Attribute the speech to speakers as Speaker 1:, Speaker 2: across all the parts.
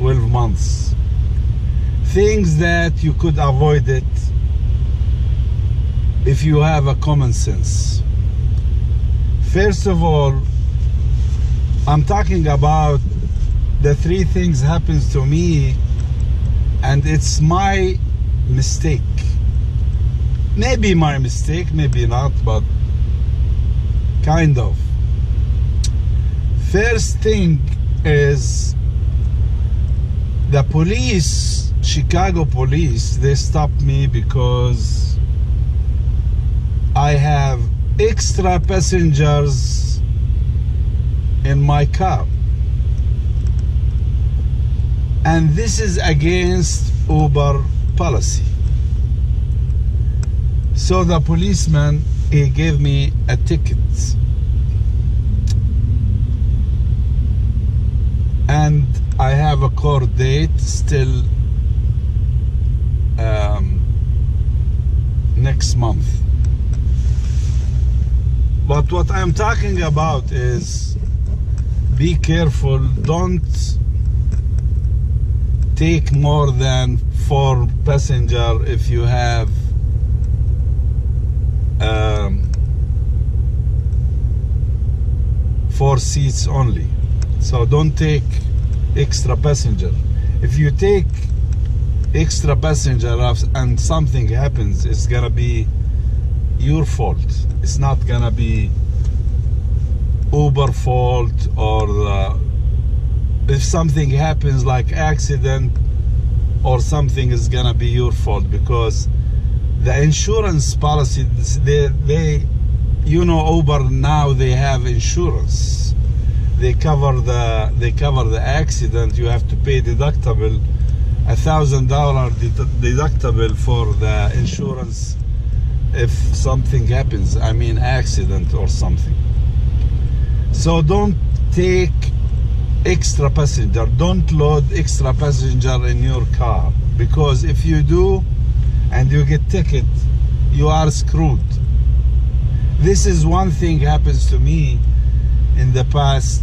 Speaker 1: 12 months. Things that you could avoid it if you have a common sense. First of all, I'm talking about the 3 things happens to me, and it's my mistake. Maybe my mistake, maybe not, but kind of. First thing is the police, Chicago police, they stopped me because I have extra passengers in my car. And this is against Uber policy. So the policeman, he gave me a ticket. And I have a court date still next month. But what I'm talking about is be careful. Don't take more than 4 passengers if you have 4 seats only. So don't take extra passenger. If you take extra passenger and something happens, it's gonna be your fault. It's not gonna be Uber fault, or if something happens like accident or something, is gonna be your fault, because the insurance policy, they you know, Uber now, they have insurance. They cover the accident. You have to pay deductible, $1,000 deductible for the insurance if something happens, I mean accident or something. So don't take extra passenger. Don't load extra passenger in your car, because if you do and you get ticket, you are screwed. This is one thing happens to me in the past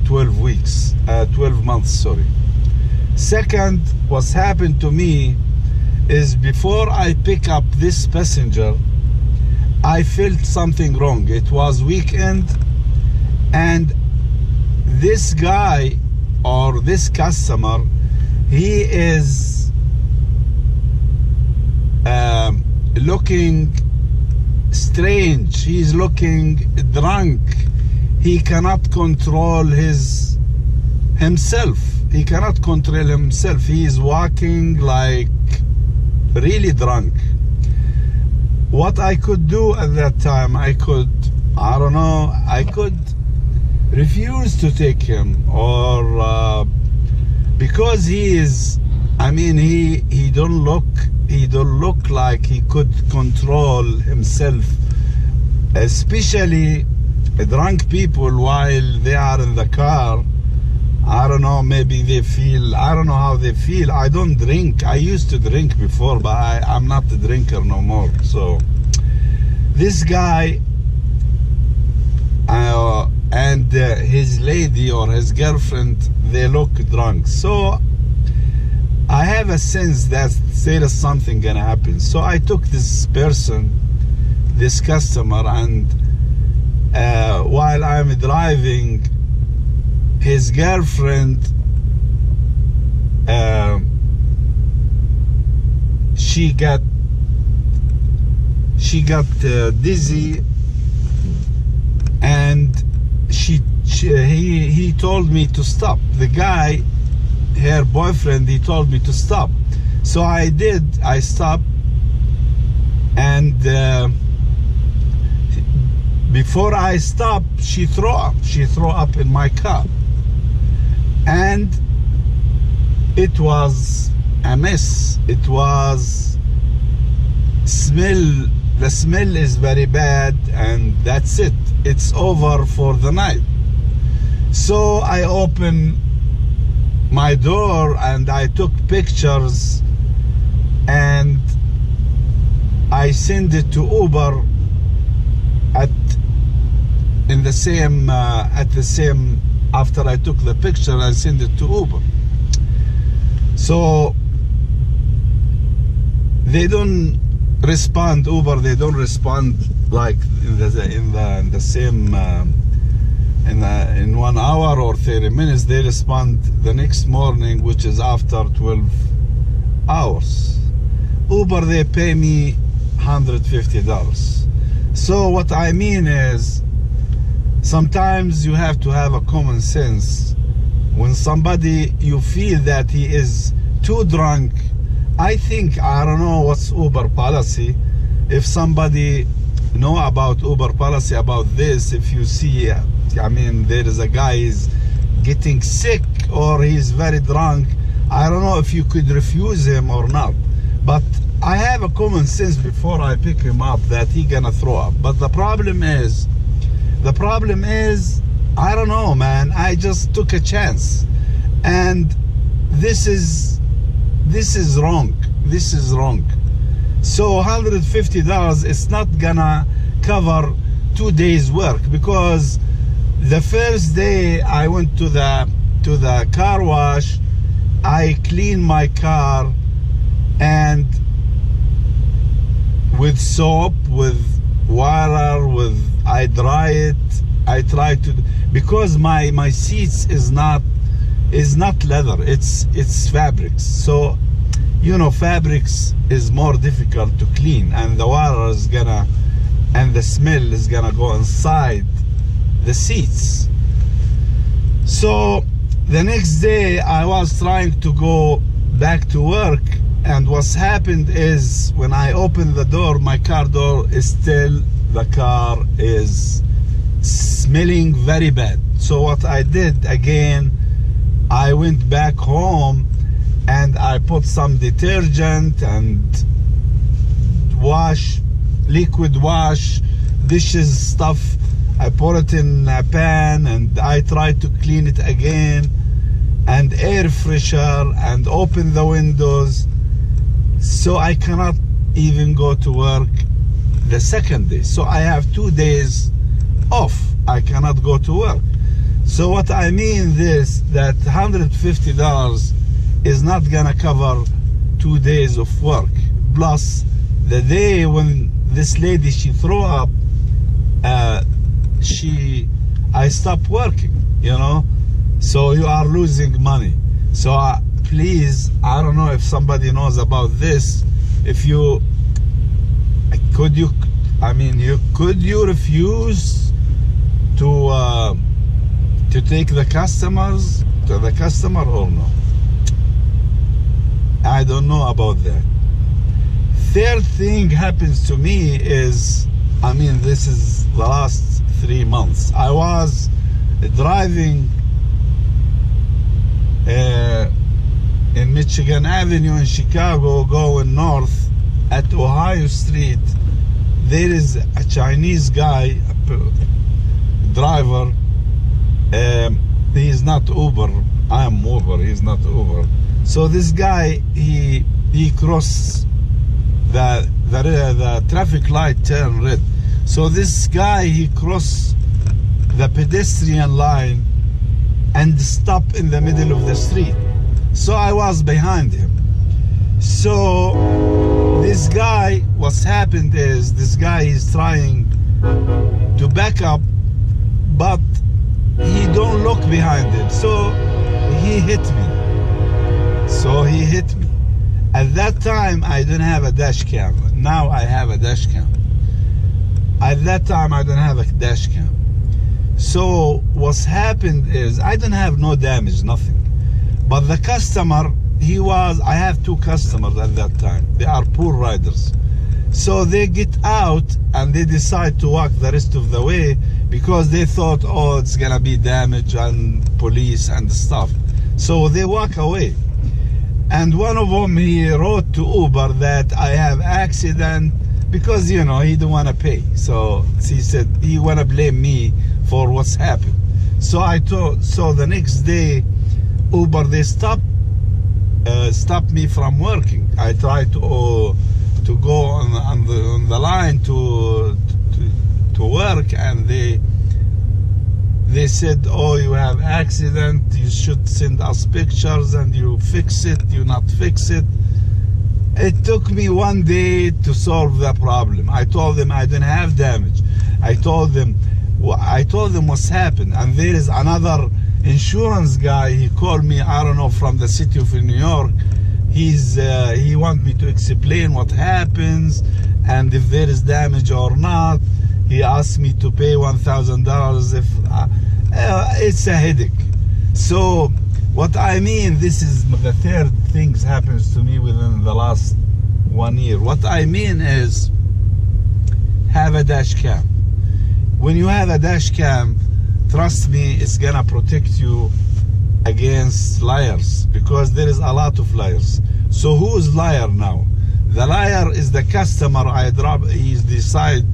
Speaker 1: 12 months, sorry. Second, what's happened to me is, before I pick up this passenger, I felt something wrong. It was weekend, and this guy or this customer, he is looking strange. He's looking drunk. He cannot control himself. He cannot control himself. He is walking like really drunk. What I could do at that time, I could refuse to take him, or because he is, I mean, he don't look like he could control himself, especially drunk people while they are in the car. I don't know, maybe they feel, I don't know how they feel. I don't drink. I used to drink before, but I'm not a drinker no more. So this guy and his lady or his girlfriend, they look drunk. So I have a sense that there is something gonna happen. So I took this person, this customer, and while I'm driving, his girlfriend, she got dizzy, and he told me to stop. The guy, her boyfriend, he told me to stop. So I did. I stopped, and before I stopped, she threw up. She threw up in my car, and it was a mess. It was smell. The smell is very bad, and that's it. It's over for the night. So I opened my door and I took pictures, and I sent it to Uber at the same After I took the picture, I sent it to Uber. So they don't respond. Uber, they don't respond like in the same in 1 hour or 30 minutes. They respond the next morning, which is after 12 hours. Uber, they pay me $150. So what I mean is, sometimes you have to have a common sense. When somebody, you feel that he is too drunk, I think, I don't know what's Uber policy. If somebody know about Uber policy about this, if you see, I mean, there is a guy is getting sick or he's very drunk, I don't know if you could refuse him or not. But I have a common sense before I pick him up that he gonna throw up. But the problem is, I don't know, man. I just took a chance, and this is wrong. This is wrong. So $150 is not gonna cover 2 days work, because the first day I went to the car wash, I cleaned my car, and with soap, with water, I dry it. I try to, because my seats is not leather, it's fabrics. So you know, fabrics is more difficult to clean, and the water is gonna, and the smell is gonna go inside the seats. So the next day I was trying to go back to work, and what's happened is, when I opened the door, my car door is still, the car is smelling very bad. So what I did again, I went back home and I put some detergent and liquid wash dishes stuff. I put it in a pan and I tried to clean it again, and air freshener, and open the windows. So I cannot even go to work the second day. So I have 2 days off. I cannot go to work. So what I mean this, that $150 is not gonna cover 2 days of work. Plus the day when this lady, she threw up, I stopped working, you know. So you are losing money. So please, I don't know if somebody knows about this. If you could you refuse to take the customers to the customer or no? I don't know about that. Third thing happens to me is, I mean, this is the last 3 months. I was driving in Michigan Avenue in Chicago, going north at Ohio Street. There is a Chinese guy, driver. He is not Uber. I am Uber. He's not Uber. So this guy, he crossed the traffic light, turn red. So this guy, he crossed the pedestrian line and stopped in the middle of the street. So I was behind him. So this guy, what's happened is, this guy is trying to back up, but he don't look behind him. So he hit me. At that time, I didn't have a dash cam. Now I have a dash cam. At that time, I didn't have a dash cam. So what's happened is, I didn't have no damage, nothing. But the customer, I have 2 customers at that time. They are poor riders. So they get out and they decide to walk the rest of the way, because they thought, oh, it's gonna be damage and police and stuff. So they walk away. And one of them, he wrote to Uber that I have accident, because, you know, he don't want to pay. So he said he want to blame me for what's happened. So so the next day, Uber, they stopped me from working. I tried to go on the line to work, and They said, oh, you have accident, you should send us pictures, and you fix it, you not fix it. It took me 1 day to solve the problem. I told them I didn't have damage. I told them what's happened. And there is another insurance guy, he called me, I don't know, from the city of New York. He want me to explain what happens and if there is damage or not. He asked me to pay $1,000 if it's a headache. So what I mean, this is the third thing happens to me within the last 1 year. What I mean is, have a dash cam. When you have a dash cam, trust me, it's gonna protect you against liars, because there is a lot of liars. So who is liar now? The liar is the customer. He decide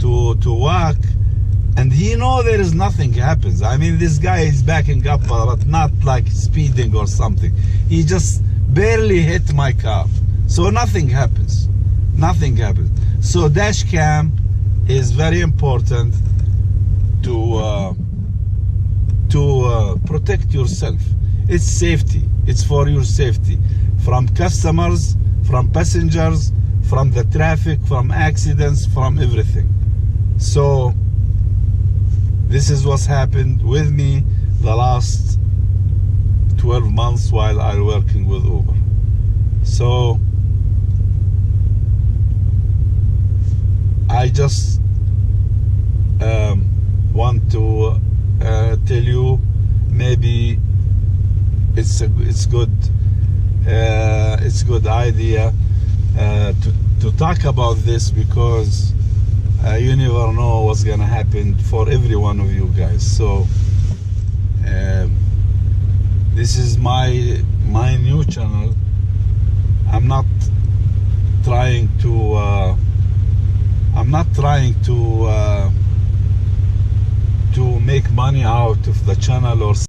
Speaker 1: to walk, and he know there is nothing happens. I mean, this guy is backing up, but not like speeding or something. He just barely hit my car, so nothing happens. Nothing happens. So dash cam is very important to protect yourself. It's safety. It's for your safety, from customers, from passengers, from the traffic, from accidents, from everything. So this is what's happened with me the last 12 months while I'm working with Uber. So I just want to tell you, maybe it's good idea to talk about this, because you never know what's gonna happen for every one of you guys. So this is my new channel. I'm not trying to make money out of the channel or